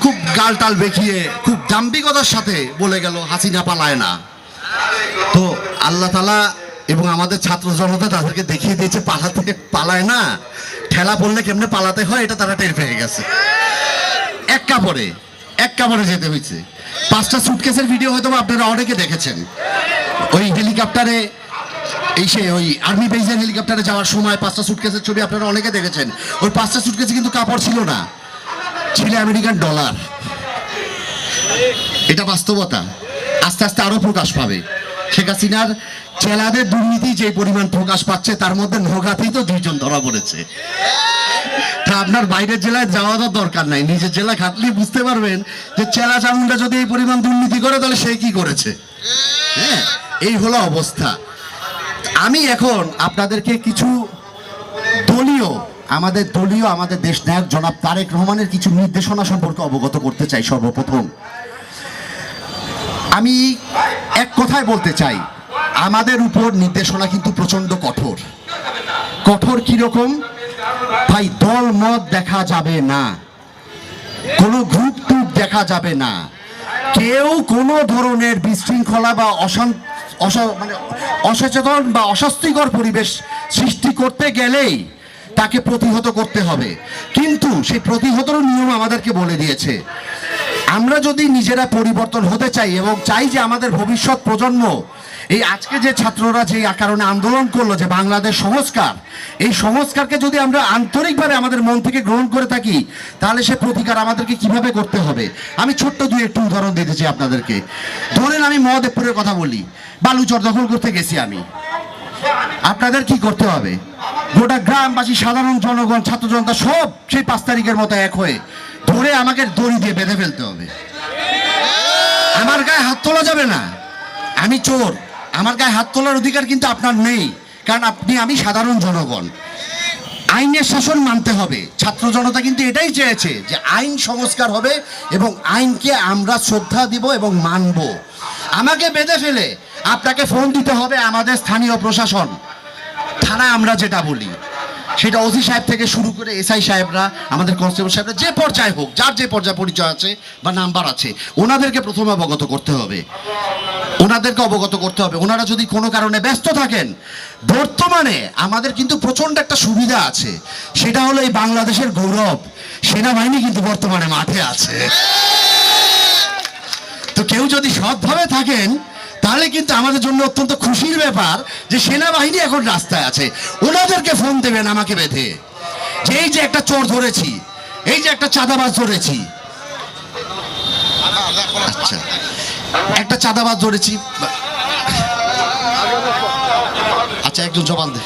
খুব গালটাল বেঁকিয়ে খুব দাম্ভিকতার সাথে বলে গেল হাসিনা পালায় না। তো আল্লাহ তাআলা এবং আমাদের ছাত্র জনতা তাদেরকে দেখিয়ে দিয়েছে পালায় না, ঠেলা পড়লে কেমনে পালাতে হয় এটা তারা টের পেয়ে গেছে। এক কাপড়ে যেতে হয়েছে। 5টা সুটকেসের ভিডিও হয়তো আপনারা অনেকে দেখেছেন। ওই হেলিকপ্টারে ওই আর্মি বেজের হেলিকপ্টারে যাওয়ার সময় 5টা সুটকেসের ছবি আপনারা অনেকে দেখেছেন। ওই 5টা সুটকেসে কিন্তু কাপড় ছিল না, ছিল আমেরিকান ডলার। এটা বাস্তবতা, আস্তে আস্তে আরো প্রকাশ পাবে। শেখ হাসিনার চেলাদের দুর্নীতি যে পরিমাণ প্রকাশ পাচ্ছে, তার মধ্যে নওগাঁতেই তো 2জন ধরা পড়েছে। তা আপনার বাইরের জেলায় যাওয়ার দরকার নাই, নিজের জেলা খাটলেই বুঝতে পারবেন যে চেলা চামুন্ডা যদি এই পরিমাণ দুর্নীতি করে তাহলে সে কি করেছে। হ্যাঁ, এই হলো অবস্থা। আমি এখন আপনাদেরকে কিছু আমাদের দেশ নায়ক জনাব তারেক রহমানের কিছু নির্দেশনা সম্পর্কে অবগত করতে চাই। সর্বপ্রথম আমি এক কথায় বলতে চাই, আমাদের উপর নির্দেশনা কিন্তু প্রচন্ড কঠোর। কিরকম ভাই? দল মত দেখা যাবে না, কোনো গ্রুপ টুপ দেখা যাবে না, কেউ কোনো ধরনের বিশৃঙ্খলা বা অসচেতন বা অস্বাস্থ্যকর পরিবেশ সৃষ্টি করতে গেলেই তাকে প্রতিহত করতে হবে। কিন্তু সেই প্রতিহতর নিয়ম আমাদেরকে বলে দিয়েছে। আমরা যদি নিজেরা পরিবর্তন হতে চাই এবং চাই যে আমাদের ভবিষ্যৎ প্রজন্ম, এই আজকে যে ছাত্ররা যে কারণে আন্দোলন করলো যে বাংলাদেশ সংস্কার, এই সংস্কারকে যদি আমরা আন্তরিকভাবে আমাদের মন থেকে গ্রহণ করে থাকি, তাহলে সে প্রতিকার আমাদেরকে কিভাবে করতে হবে। আমি ছোট্ট একটু উদাহরণ দিতে চাই আপনাদেরকে। ধরেন আমি মহদেবপুরের কথা বলি, বালুচর দখল করতে গেছি আমি। আপনাদের কি করতে হবে? গোটা গ্রামবাসী, সাধারণ জনগণ, ছাত্র জনতা সব সেই 5 তারিখের মতো এক হয়ে ধরে আমাকে দড়ি দিয়ে বেঁধে ফেলতে হবে। আমার গায়ে হাত তোলা যাবে না, আমি চোর, আমার গায়ে হাত তোলার অধিকার কিন্তু আপনার নেই, কারণ আমি সাধারণ জনগণ। আইনের শাসন মানতে হবে। ছাত্র জনতা কিন্তু এটাই চেয়েছে যে আইন সংস্কার হবে এবং আইনকে আমরা শ্রদ্ধা দিব এবং মানব। আমাকে বেঁধে ফেলে আপনাকে ফোন দিতে হবে আমাদের স্থানীয় প্রশাসন, থানা আমরা যেটা বলি, সেটা ওসি সাহেব থেকে শুরু করে এসআই সাহেবরা, আমাদের কনস্টেবল সাহেবরা, যে পর্যায়ে হোক, যার যে পর্যায়ে পরিচয় আছে বা নাম্বার আছে, ওনাদেরকে প্রথমে অবগত করতে হবে। ওনারা যদি কোনো কারণে ব্যস্ত থাকেন, বর্তমানে আমাদের কিন্তু প্রচন্ড একটা সুবিধা আছে, সেটা হলো এই বাংলাদেশের গৌরব, সেনাবাহিনী কিন্তু বর্তমানে মাঠে আছে। তো কেউ যদি সৎভাবে থাকেন তাহলে কিন্তু আমাদের জন্য অত্যন্ত খুশির ব্যাপার যে সেনাবাহিনী এখন রাস্তায় আছে। ওনাদেরকে ফোন দেবেন আমাকে বেঁধে, যে এই যে একটা চোর ধরেছি, এই যে একটা চাঁদাবাজ ধরেছি, আচ্ছা একটা চাঁদাবাজ ধরেছি, আচ্ছা একটু জবান দে।